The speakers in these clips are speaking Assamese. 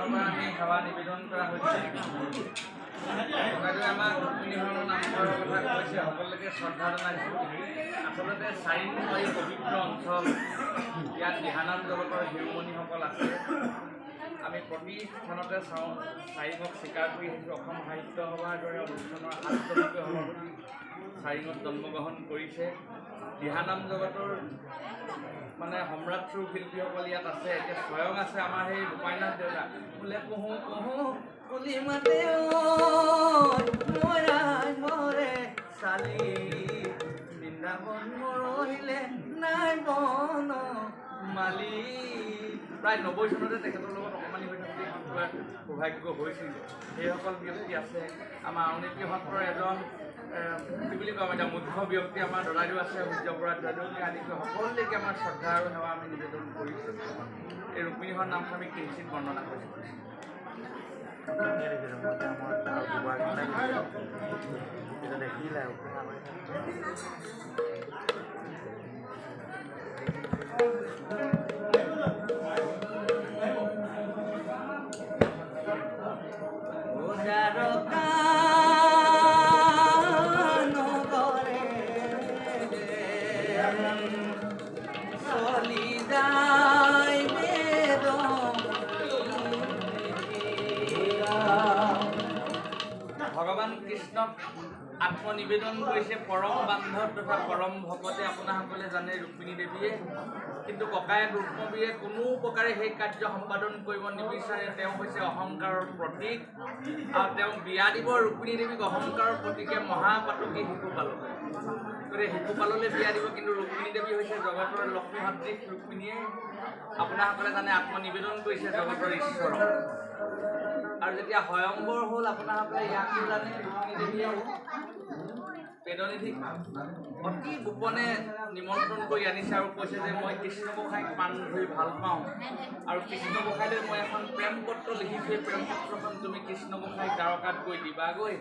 আমি সেৱা নিবেদন কৰা হৈছে। ককাইদেৱে আমাক ৰুক্মিণীহৰণৰ নামঘৰৰ কথা কৈছে, সকলোকে শ্ৰদ্ধা জনাইছোঁ। আচলতে চাৰিমুখ এই পবিত্ৰ অঞ্চল, ইয়াত দিহানাম জগতৰ শিৰোমণিসকল আছে। আমি প্ৰতি স্থানতে চাওঁ, চাৰিমুখ স্বীকাৰ কৰি আহিছোঁ। অসম সাহিত্য সভাৰ দৰে অনুষ্ঠানৰ ৭তমকৈ সভাপতি চাৰিমুখ জন্মগ্ৰহণ কৰিছে। দিহানাম জগতৰ মানে সম্ৰাটস্বৰূপ শিল্পীসকল ইয়াত আছে। এতিয়া স্বয়ং আছে আমাৰ সেই ৰূপাইনাথ দেউতা। বোলে পহু পহু কুলি মাতে মৰে চালি, বৃন্দাবন মৰহিলে নাই বন মালি। প্ৰায় ৯০ চনতে তেখেতৰ লগত অকণমানি হৈ থাকোঁতে এখন কিবা সৌভাগ্য হৈছিল। সেইসকল ব্যক্তি আছে। আমাৰ আউনীআটী সত্ৰৰ এজন কি বুলি কওঁ এতিয়া মুখ্য ব্যক্তি আমাৰ দদাইদেউ আছে, সূৰ্য বৰা দদাইদেউকে আদি কৰি সকলোলৈকে আমাৰ শ্ৰদ্ধা আৰু সেৱা আমি নিবেদন কৰিছোঁ। এই ৰুক্মিণীহৰ নামটো আমি কিঞ্চিত বৰ্ণনা কৰিছোঁ। ভগৱান কৃষ্ণক আত্মনিবেদন কৰিছে পৰম বান্ধৱ তথা পৰম ভকতে আপোনাসকলে জানে ৰুক্মিণী দেৱীয়ে। কিন্তু ককায়েক ৰুক্মবীৰে কোনো প্ৰকাৰে সেই কাৰ্য সম্পাদন কৰিব নিবিচাৰে। তেওঁ হৈছে অহংকাৰৰ প্ৰতীক, আৰু তেওঁ বিয়া দিব ৰুক্মিণী দেৱীক অহংকাৰৰ প্ৰতীকে মহাপাতকী শিশুপালক। গতিকে শিশুপাললৈ বিয়া দিব, কিন্তু ৰুক্মিণী দেৱী হৈছে জগতৰ লক্ষ্মী ভাতৃক ৰুক্মিণীয়ে আপোনাসকলে জানে আত্মনিবেদন কৰিছে জগতৰ ঈশ্বৰক। আৰু যেতিয়া স্বয়ম্বৰ হ'ল আপোনাসকলে ইয়াকো জানে ৰুক্মিণী দেৱীয়ে পেদনিধিক অতি গোপনে নিমন্ত্ৰণ কৰি আনিছে আৰু কৈছে যে মই কৃষ্ণ গোসাঁইক প্ৰাণ ধৰি ভাল পাওঁ, আৰু কৃষ্ণ গোসাঁইলৈ মই এখন প্ৰেম পত্ৰ লিখিছোঁ। সেই প্ৰেম পত্ৰখন তুমি কৃষ্ণ গোসাঁইক দ্বাৰকাত গৈ দিবাগৈ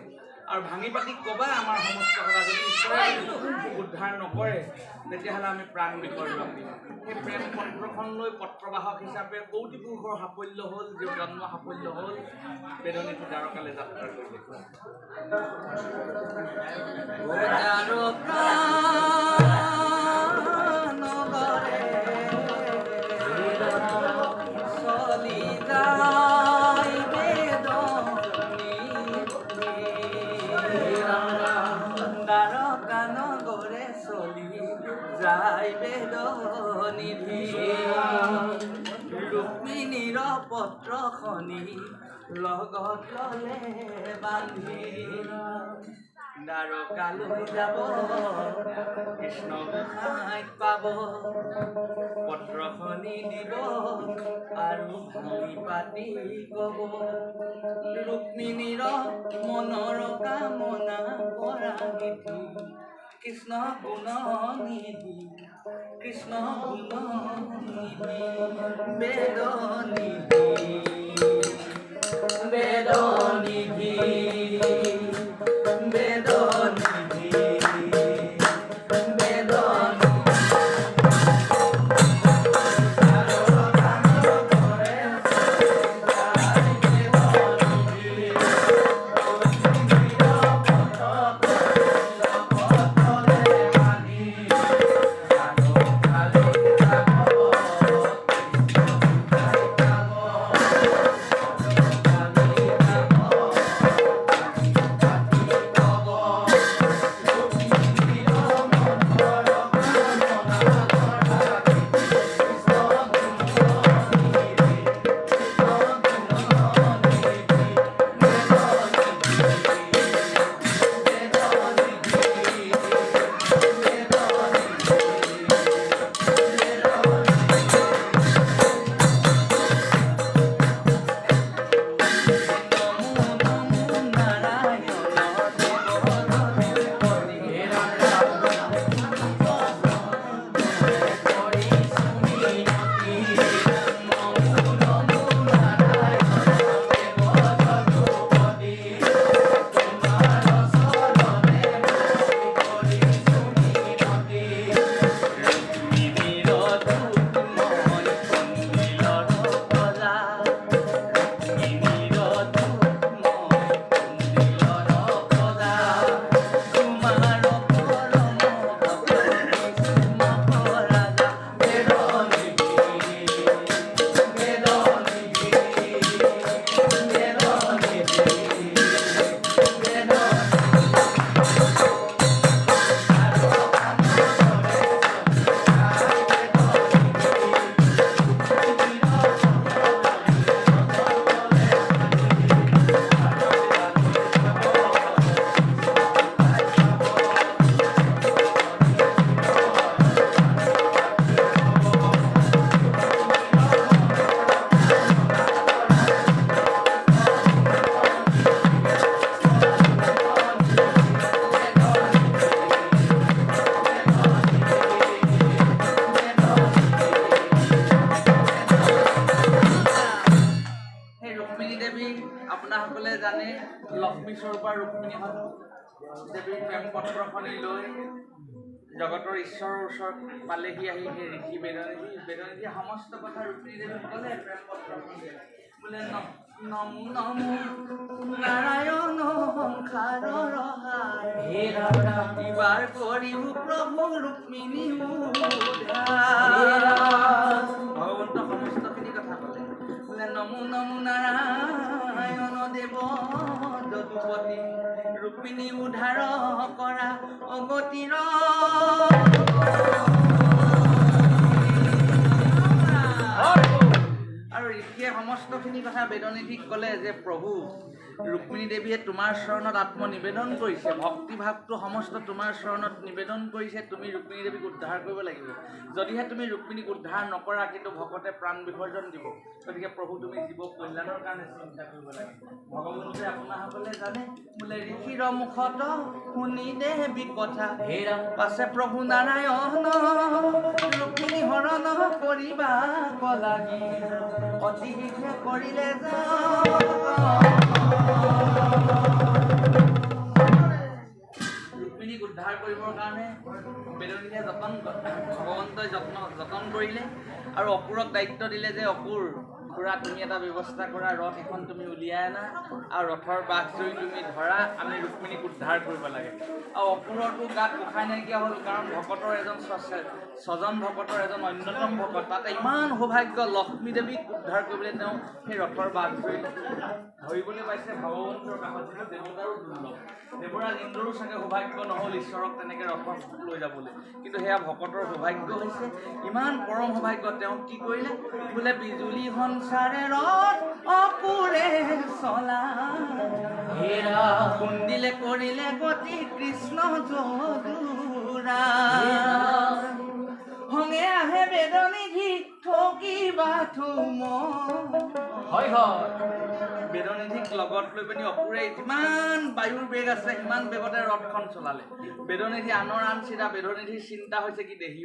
আৰু ভাঙি পাতি ক'বা আমাৰ সমস্ত কথা। যদি ঈশ্বৰে উদ্ধাৰ নকৰে তেতিয়াহ'লে আমি প্ৰাণ বিসৰ্জন দিম। সেই প্ৰেম পত্ৰখন লৈ পত্ৰবাহক হিচাপে কৌটি পুৰুষৰ সাফল্য হ'ল, জন্ম সাফল্য হ'ল, বেদনিধি দ্বাৰকালৈ যাত্ৰা কৰিলে। ৰুক্মিণীৰ পত্ৰখনি লগত ললে বান্ধি, দ্বাৰকালৈ যাব কৃষ্ণ গোসাঁইক পাব, পত্ৰখনি দিব আৰু ভাঙি পাতি ক'ব। ৰুক্মিণীৰ মনৰ কামনা কৰা নিধি, কৃষ্ণ গুণ নিধি, কৃষ্ণ গুণ নিধি, বেদ নিধি, বেদ নিধি, বেদ নিধি, বেদ আপোনাসকলে জানে লক্ষ্মী স্বৰূপা ৰুক্মিণীহঁত দেৱীৰ প্ৰেম পত্ৰখনি লৈ জগতৰ ঈশ্বৰৰ ওচৰত পালেহি আহি সেই ঋষি বেদনিধিয়ে সমস্ত কথা ৰুক্মিণী দেৱীক ক'লে প্ৰেম পত্ৰখনি বোলে নমো নমো নাৰায়ণ সংসাৰৰ ইবাৰ কৰিও প্ৰভু ৰুক্মিণী ভগৱন্ত সমস্তখিনি কথা ক'লে বোলে নমো নমো নাৰায়ণ দেৱ যদুপতি ৰুক্মিণী উদ্ধাৰ কৰা অগতিৰ আৰু ঋষিয়ে সমস্তখিনি কথা বেদনিধিক ক'লে যে প্ৰভু ৰুক্মিণী দেৱীয়ে তোমাৰ চৰণত আত্মনিবেদন কৰিছে ভক্তিভাৱটো সমস্ত তোমাৰ চৰণত নিবেদন কৰিছে তুমি ৰুক্মিণী দেৱীক উদ্ধাৰ কৰিব লাগিব যদিহে তুমি ৰুক্মিণীক উদ্ধাৰ নকৰা কিন্তু ভকতে প্ৰাণ বিসৰ্জন দিব গতিকে প্ৰভু তুমি জীৱ কল্যাণৰ কাৰণে চিন্তা কৰিব লাগে ভগৱন্তই আপোনাসকলে জানে বোলে ঋষিৰ মুখত শুনি দেৱী কথা পাছে প্ৰভু নাৰায়ণ ৰুক্মিণী হৰণ কৰিবা লাগি অতি শীঘ্ৰে কৰিলে ৰুক্মিণীক উদ্ধাৰ কৰিবৰ কাৰণে বেদনিধিয়ে ভগৱন্তই যতন কৰিলে আৰু অসুৰক দায়িত্ব দিলে যে অসুৰ খুৰা তুমি এটা ব্যৱস্থা কৰা ৰথ এখন তুমি উলিয়াই আনা আৰু ৰথৰ বাঘ জুই তুমি ধৰা আমি ৰুক্মিণীক উদ্ধাৰ কৰিব লাগে আৰু অসুৰৰটো গাত উখাই নাইকিয়া হ'ল কাৰণ ভকতৰ এজন ছজন ভকতৰ এজন অন্যতম ভকত তাতে ইমান সৌভাগ্য লক্ষ্মী দেৱীক উদ্ধাৰ কৰিবলৈ তেওঁ সেই ৰথৰ বাঘ জুই ধৰিবলৈ পাইছে ভগৱন্তৰ কাষত যিটো দেৱতাৰো দুৰ্লভ দেৱৰাজ ইন্দ্ৰৰো চাগে সৌভাগ্য নহ'ল ঈশ্বৰক তেনেকৈ ৰথত লৈ যাবলৈ কিন্তু সেয়া ভকতৰ সৌভাগ্য হৈছে ইমান পৰম সৌভাগ্য তেওঁ কি কৰিলে বোলে বিজুলী সঞ্চাৰে ৰথ অপুৰে চলা কুন্দিলে কৰিলে গতি কৃষ্ণ যদুৰা সংগে আহে বেদনিধি ঠকিবা হয় বেদনিধিক লগত লৈ পিনি অপুৰে যিমান বায়ুৰ বেগ আছে সিমান বেগতে ৰথখন চলালে বেদনিধি আনৰ আন চিন্তা বেদনিধিৰ চিন্তা হৈছে কি দেহি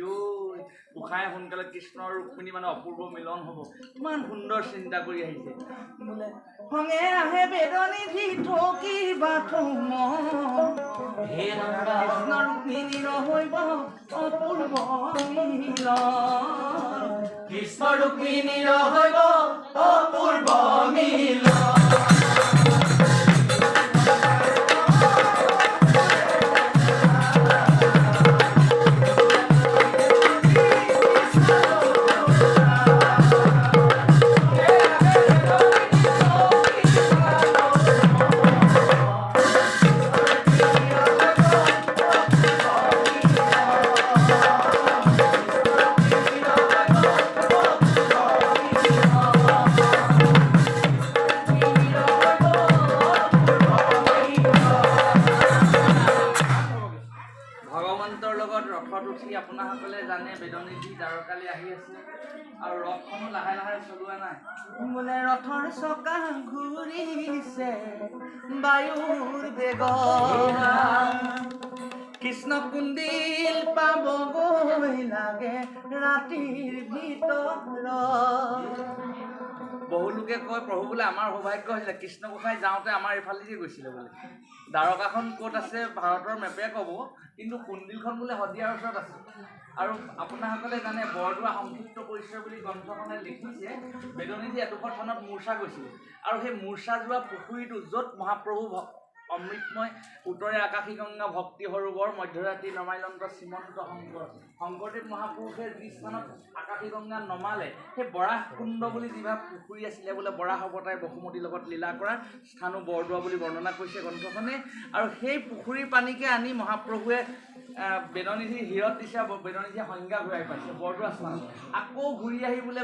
উখাই সোনকালে কৃষ্ণ আৰু ৰুক্মিণী মানে অপূৰ্ব মিলন হ'ব ইমান সুন্দৰ চিন্তা কৰি আহিছে বোলে সংগে আহে বেদনিধি ঠকিবা কৃষ্ণ ৰুক্মিণীৰ হৈব অপূৰ্ব মিলন কৃষ্ণ ৰুক্মিণীৰ হৈব অপূৰ্ব মিলন আপোনাসকলে জানে বেদনিধি দ্বাৰকালৈ আহি আছে আৰু ৰথখনো লাহে লাহে চলোৱা নাই বোলে ৰথৰ চকা ঘূৰিছে বায়ুৰ বেগ কৃষ্ণ কুন্দিল পাবগৈ লাগে ৰাতিৰ ভিতৰত বহু লোকে কয় প্ৰভু বোলে আমাৰ সৌভাগ্য হৈছিলে কৃষ্ণ গোসাঁই যাওঁতে আমাৰ এইফালেদি গৈছিলে বোলে দ্বাৰকাখন ক'ত আছে ভাৰতৰ মেপে ক'ব কিন্তু কুন্দিলখন বোলে শদিয়াৰ ওচৰত আছে আৰু আপোনাসকলে জানে বৰদোৱা সংক্ষিপ্ত পৰিচয় বুলি গ্ৰন্থখনে লিখিছে বেদনিধি এডোখৰ স্থানত মূৰ্ছা গৈছিলে আৰু সেই মূৰ্ছা যোৱা পুখুৰীটো য'ত মহাপ্ৰভু অমৃতময় উত্তৰে আকাশী গংগা ভক্তি সৰোবৰ মধ্যৰাতি নমাইলন্ত শ্ৰীমন্ত শংকৰদেৱ মহাপুৰুষে যি স্থানত আকাশী গংগা নমালে সেই বৰাহ কুণ্ড বুলি যিভাগ পুখুৰী আছিলে বোলে বৰাহ অৱতাৰে বসুমতীৰ লগত লীলা কৰা স্থানো বৰদোৱা বুলি বৰ্ণনা কৰিছে গ্ৰন্থখনে আৰু সেই পুখুৰীৰ পানীকে আনি মহাপ্ৰভুৱে বেদনিধি হীৰত দিছে বেদনিধিয়ে সংজ্ঞা ঘূৰাই পাইছে বৰদোৱা স্থানত আকৌ ঘূৰি আহি বোলে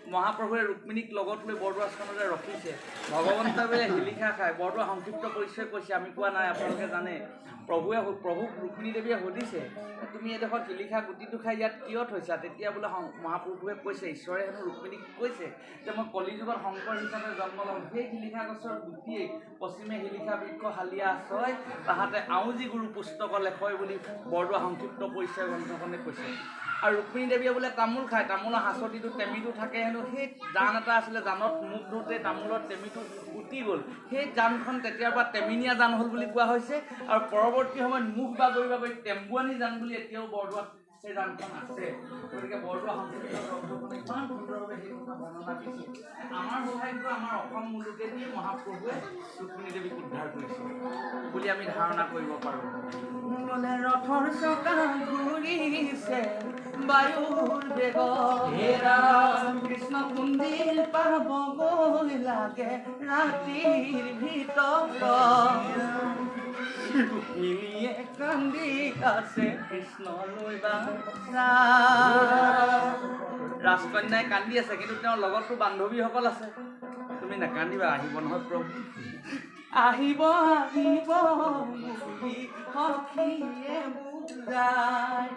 মহাপ্ৰভুৱে ৰুক্মিণীক লগত লৈ বৰদোৱা স্থানতে ৰখিছে ভগৱন্তই বোলে শিলিখা খায় বৰদোৱা সংক্ষিপ্ত পৰিচয় কৈছে আমি কোৱা নাই আপোনালোকে জানে প্ৰভুক ৰুক্মিণী দেৱীয়ে সুধিছে তুমি এডোখৰ শিলিখা গুটিটো খাই ইয়াত কিয় থৈছা তেতিয়া বোলে মহাপ্ৰভুৱে কৈছে ঈশ্বৰে হেনো ৰুক্মিণীক কৈছে যে মই কলিযুগত শংকৰ হিচাপে জন্ম ল'ম সেই শিলিখা গছৰ গুটিয়েই পশ্চিমে শিলিখা বৃক্ষ হালিয়া ছয় তাহাঁতে আউজি গুৰু পুস্তক লেখয় বুলি বৰদোৱা সংক্ষিপ্ত পৰিচয় গ্ৰন্থখনে কৈছে আৰু ৰুক্মিণী দেৱীয়ে বোলে তামোল খায়, তামোলৰ হাঁচতিটো টেমিটো থাকে হেনো, সেই জান এটা আছিলে, জানত মুখ ধৰোঁতে তামোলৰ টেমিটো উটি গ'ল, সেই জানখন তেতিয়াৰ পৰা টেমিনীয়া জান হ'ল বুলি কোৱা হৈছে। আৰু পৰৱৰ্তী সময়ত মুখ বাগৰি বাগৰি টেম্বুৱানী জান বুলি এতিয়াও বৰদোৱাত সেই জানখন আছে। গতিকে বৰদোৱা সংস্কৃতিৰ গ্ৰন্থখনে ইমান সুন্দৰভাৱে সেই কথা বৰ্ণনা দিছে। আমাৰ সৌভাগ্য, আমাৰ অসম মুলুকেদি মহাপ্ৰভুৱে ৰুক্মিণী দেৱীক উদ্ধাৰ কৰিছে বুলি আমি ধাৰণা কৰিব পাৰোঁ। বোলে ৰথৰ চকা ঘূৰিছে বায়ুৰ বেগত, কৃষ্ণ কুন্দিল পাবগৈ লাগে ৰাতিৰ ভিতৰত, ৰুক্মিণীয়ে কান্দি আছে কৃষ্ণলৈ ৰাজকন্যাই কান্দি আছে, কিন্তু তেওঁৰ লগততো বান্ধৱীসকল আছে। তুমি নাকান্দিবা, আহিব নহয় প্ৰভু, আহিব আহিব বুলি সখীয়ে বুজাই,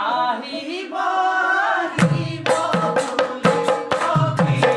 আহিব আহিব বুলি সখীয়ে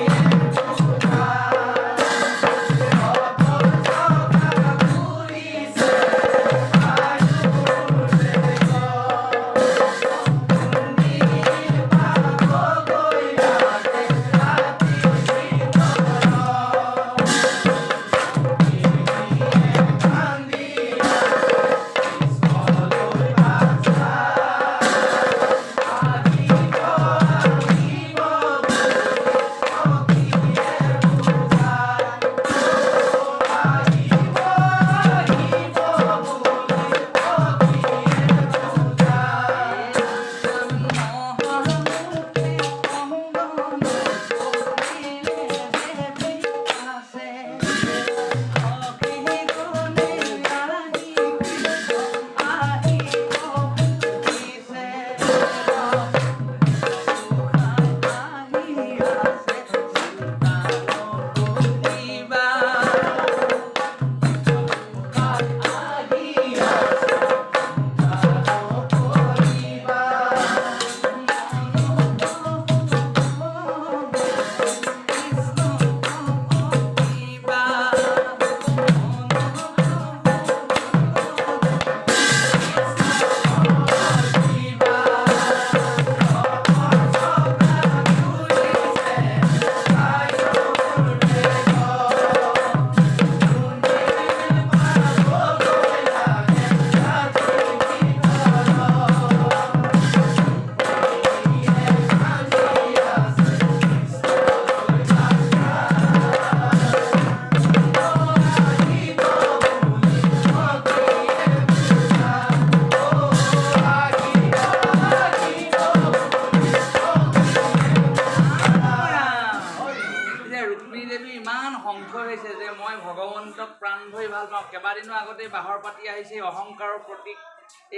কেইবাদিনো আগতে বাহৰ পাতি আহিছে, অহংকাৰৰ প্ৰতীক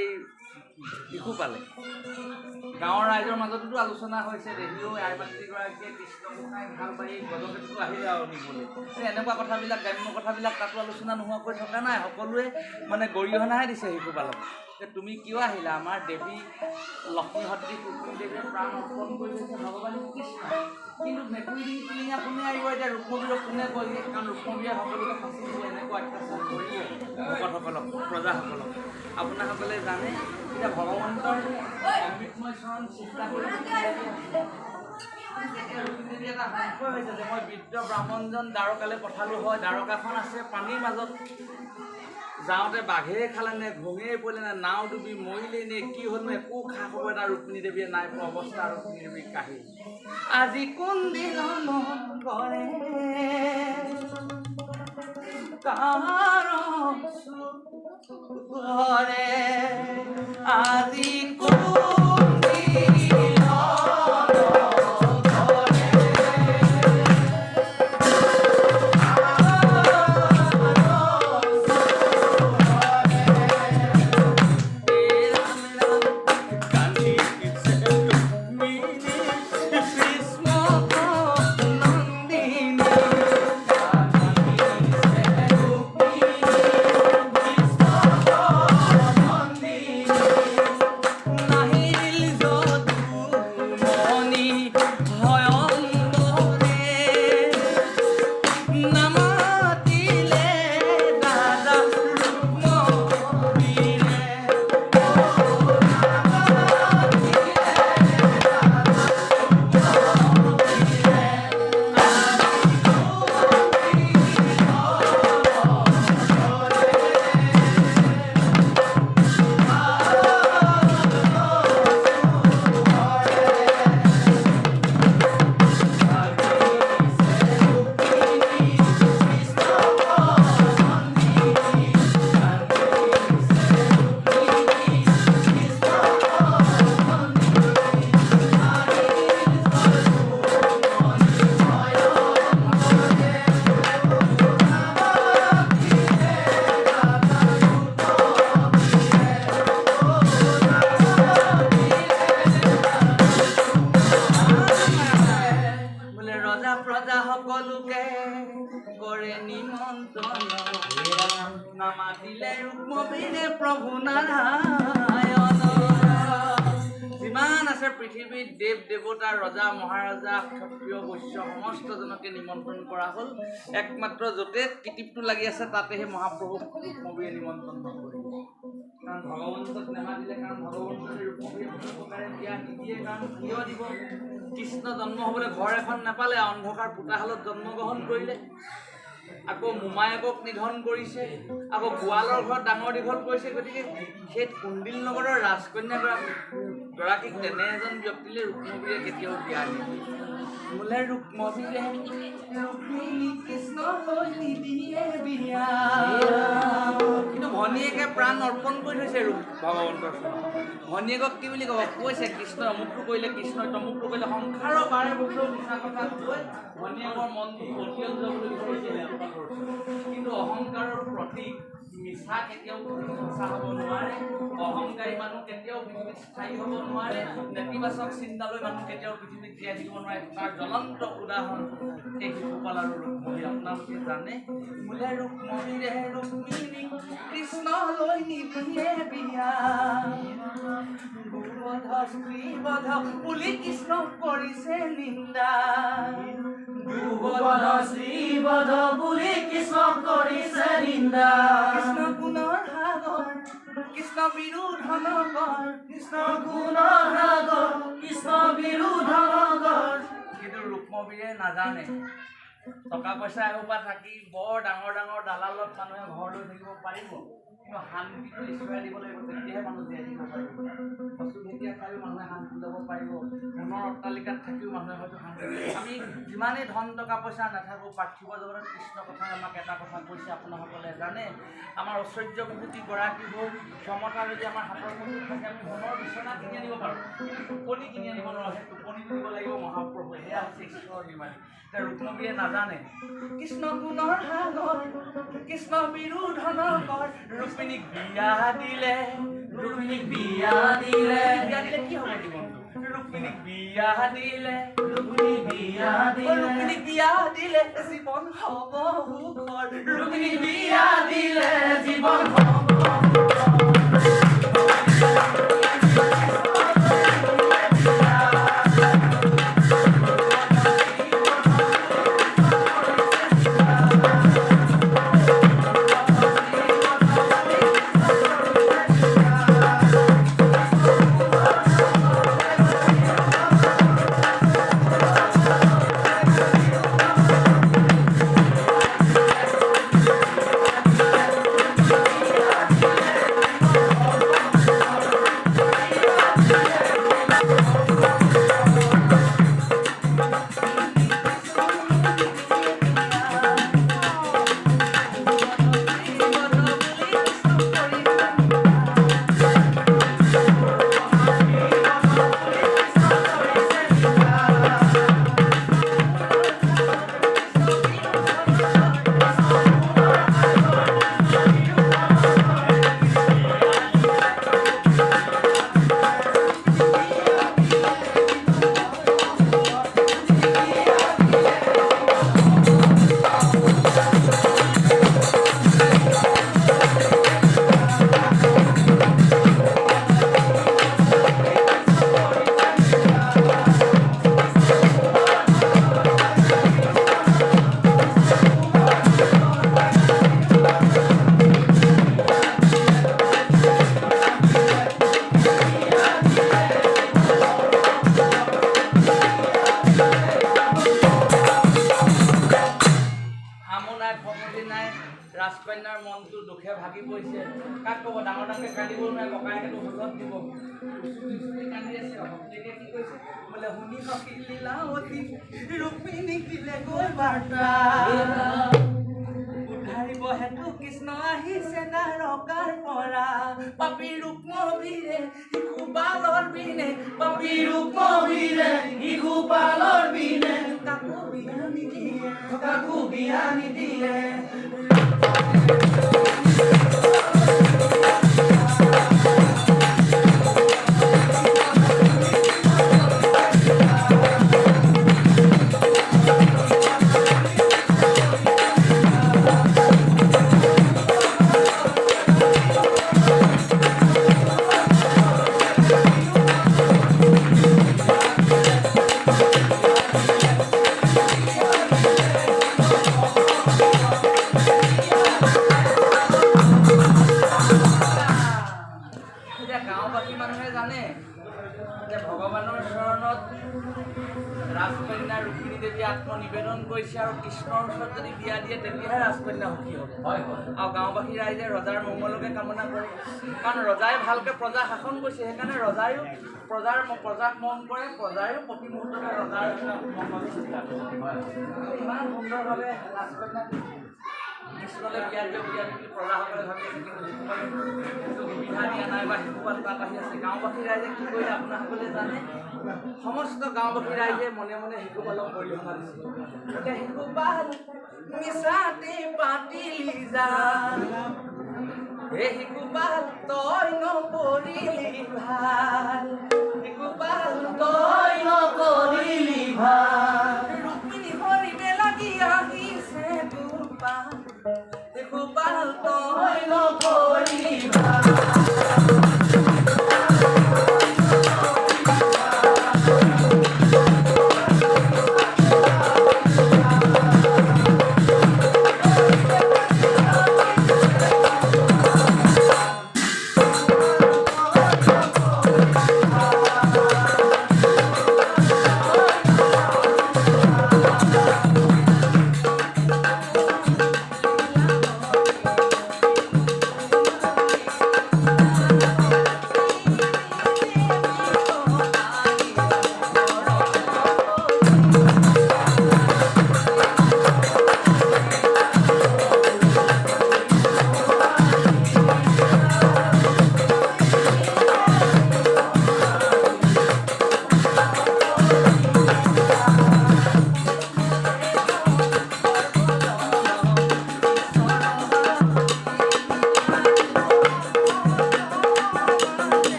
এই শিশু পালে। গাঁৱৰ ৰাইজৰ মাজতো আলোচনা হৈছে, দেহিও আইমাতৃগৰাকীয়ে কৃষ্ণ গোসাঁই ভাল পাই গজকেতো আহিলে আৰু নিবলৈ। এনেকুৱা কথাবিলাক, গ্ৰাম্য কথাবিলাক তাতো আলোচনা নোহোৱাকৈ থকা নাই, সকলোৱে মানে গৰিহণাহে দিছে শিশু পালক যে তুমি কিয় আহিলা, আমাৰ দেৱী লক্ষ্মী সদৃশ ৰুক্মিণী দেৱীয়ে প্ৰাণ অৰ্পণ কৰি থৈছে ভগৱান কৃষ্ণ, কিন্তু মেকুৰী দি পিঙা কোনে আহিব এতিয়া, ৰুক্মবীৰক কোনে কয়, কাৰণ ৰুক্মবীৰে সকলোকে ফাঁচি দিব, এনেকুৱা অত্যাচাৰ কৰিব ভকতসকলক, প্ৰজাসকলক। আপোনাসকলে জানে এতিয়া ভগৱন্তৰ অমৃতময় চৰণ চিন্তা কৰি ৰুক্মিণী এটা সংশয় হৈছে যে মই বৃদ্ধ ব্ৰাহ্মণজন দ্বাৰকালৈ পঠালোঁ হয়, দ্বাৰকাখন আছে পানীৰ মাজত, যাওঁতে বাঘেৰে খালে নে, ঘোঙেৰে পৰিলে নে, নাও ডুবি মৰিলেই নে, কি হ'ল নে, একো খা খবৰ এটা ৰুক্মিণী দেৱীয়ে নাই পোৱা অৱস্থা। ৰুক্মিণী দেৱীৰ কাহিনী আজি কোন দিন কৰে আজি কোন সকলোকে কৰে নিমন্ত্ৰণ নামাতিলে ৰুক্মবীৰে প্ৰভু নাৰায়ণ যিমান আছে পৃথিৱীত দেৱ দেৱতা ৰজা মহাৰজা ক্ষত্ৰিয় বৈশ্য সমস্তজনকে নিমন্ত্ৰণ কৰা হ'ল একমাত্ৰ য'তে কিটিপটো লাগি আছে তাতেহে মহাপ্ৰভুক ৰুক্মবীৰে নিমন্ত্ৰণ নকৰিব কাৰণ ভগৱন্তক নেমাতিলে কাৰণ ভগৱন্তই ৰুক্মবীৰে কোনো প্ৰকাৰে বিয়া নিদিয়ে কাৰণ কিয় দিব কৃষ্ণ জন্ম হ'বলৈ ঘৰ এখন নাপালে অন্ধকাৰ পোতাশালত জন্মগ্ৰহণ কৰিলে আকৌ মোমায়েকক নিধন কৰিছে আকৌ গোৱালৰ ঘৰত ডাঙৰ দীঘল কৰিছে গতিকে সেই কুণ্ডিল নগৰৰ ৰাজকন্যাগৰাকীক তেনে এজন ব্যক্তিলৈ ৰুক্মবীৰে কেতিয়াও বিয়া নিদিয়ে বোলে ৰুক্মবীৰে কৃষ্ণ নিদিয়ে বিয়া কিন্তু ভনীয়েকে প্ৰাণ অৰ্পণ কৰি থৈছে ভগৱন্তৰ ভনীয়েকক কি বুলি ক'ব কৈছে কৃষ্ণই অমুকটো কৰিলে কৃষ্ণই তমুকটো কৰিলে সংসাৰৰ বাৰে বছৰ মিছা কথা কৈ ভনীয়েকৰ মনটো পতিয়ন যাবলৈ বিচাৰিছিলে কিন্তু অহংকাৰৰ প্ৰতীক মিছা কেতিয়াও সঁচা হ'ব নোৱাৰে অহংকাৰী মানুহ কেতিয়াও পৃথিৱীত স্থায়ী হ'ব নোৱাৰে নেতিবাচক চিন্তালৈ মানুহ কেতিয়াও পৃথিৱীত জীয়াই থাকিব নোৱাৰে তাৰ জ্বলন্ত উদাহৰণ এই শিশুপাল আৰু ৰুক্মবীৰ আপোনালোকে জানে বোলে ৰুক্মবীৰে ৰুক্মিণী কৃষ্ণলৈ নিদিয়ে বিয়া গুৰুবধ স্ত্ৰীবধ বুলি কৃষ্ণ কৰিছে নিন্দা গুৰুবধ শ্ৰীবধ বুলি কৃষ্ণ কৰিছে নিন্দা কৃষ্ণ গুণৰ সাগৰ কৃষ্ণ বিৰোধ নকৰ কৃষ্ণ গুণৰ সাগৰ কৃষ্ণ বিৰোধ নকৰ কিন্তু ৰুক্মবীৰে নাজানে টকা পইচা এসোপা থাকি বৰ ডাঙৰ ডাঙৰ দালালত মানুহে ঘৰ লৈ থাকিব পাৰিব কিন্তু শান্তিটো ঈশ্বৰে দিব লাগিব তেতিয়াহে মানুহ জীয়াই থাকিব পাৰিব বস্তু যেতিয়া খায়ো মানুহে শান্তি ল'ব পাৰিব সোণৰ অট্টালিকাত থাকিও মানুহে হয়তো শান্তি আমি যিমানেই ধন টকা পইচা নাথাকোঁ পাৰ্থিৱ জগতত কৃষ্ণ কথাই আমাক এটা কথা কৈছে আপোনাসকলে জানে আমাৰ ঐশ্বৰ্য বিভূতিগৰাকী হ'ল ক্ষমতা যদি আমাৰ হাতৰ মুঠিত থাকে আমি সোণৰ বিচনা কিনি আনিব পাৰোঁ কিন্তু টোপনি কিনি আনিব নোৱাৰোঁ সেই টোপনিটো দিব লাগিব মহাপ্ৰভুৱে সেয়া হৈছে ঈশ্বৰৰ নিৰ্মাণী এতিয়া ৰুক্মবীৰে নাজানে কৃষ্ণ গুণৰ সাগৰ কৃষ্ণ বিৰোধ নকৰ ৰুক্মিণীক বিয়া দিলে বিয়া দিলে কি হ'ব জীৱনটো ৰুক্মিণীক বিয়া দিলে ৰুক্মিণীক বিয়া দিলে জীৱন হ'ব সুখৰ ৰুক্মিণীক বিয়া দিলে জীৱন হ'ব ৰাজকন্যাৰ মনটো দুখে ভাগি পৰিছে কাক ক'ব ডাঙৰ ডাঙৰকৈ কান্দিব নোৱাৰে ককায়েকেতো হুলত দিব কান্দি আছে ভক্তিকে কি কৈছে বোলে শুনি সখী লীলাৱতী ৰুক্মিণীক দিলে গৈ বাৰ্তা উদ্ধাৰিব হেতু কৃষ্ণ আহিছে নাৰকাৰ পৰা পাপী ৰুক্মবীৰে শিশুপালৰ বিনে পাপী ৰুক্মবীৰে শিশুপালৰ বিনে কাকো বিয়া নিদিয়ে আত্মনিবেদন কৰিছে আৰু কৃষ্ণৰ ওচৰত যদি বিয়া দিয়ে তেতিয়াহে ৰাজকন্যা সুখী হ'ব। আৰু গাঁওবাসী ৰাইজে ৰজাৰ মংগলকে কামনা কৰে, কাৰণ ৰজাই ভালকৈ প্ৰজা শাসন কৰিছে, সেইকাৰণে ৰজায়ো প্ৰজাক মন কৰে, প্ৰজায়ো প্ৰতি মুহূৰ্ততে ৰজাৰ মংগল চিন্তা কৰে। ইমান সুন্দৰভাৱে ৰাজকন্যাক কৃষ্ণলৈ বিয়া দিব বুলি প্ৰজাসকলে ভাবি আছে, কিন্তু সেইটো সুবিধা দিয়া নাই বা শিশুপাল তাত আহি আছে। গাঁওবাসী ৰাইজে কি কৰিলে আপোনাসকলে জানে? সমস্ত গাঁওবাসী ৰাইজে মনে মনে শিশুপালক অৰিহণা দিছে। এতিয়া শিশুপাল মিছাতে পাতিলি জান, হে শিশুপাল তই নকৰিলি ভাল, শিশুপাল তই নকৰিলি ভাল, ৰুক্মিণী হৰিবে লাগি আহিছে গোপাল, শিশুপাল তই নকৰিলি ভাল।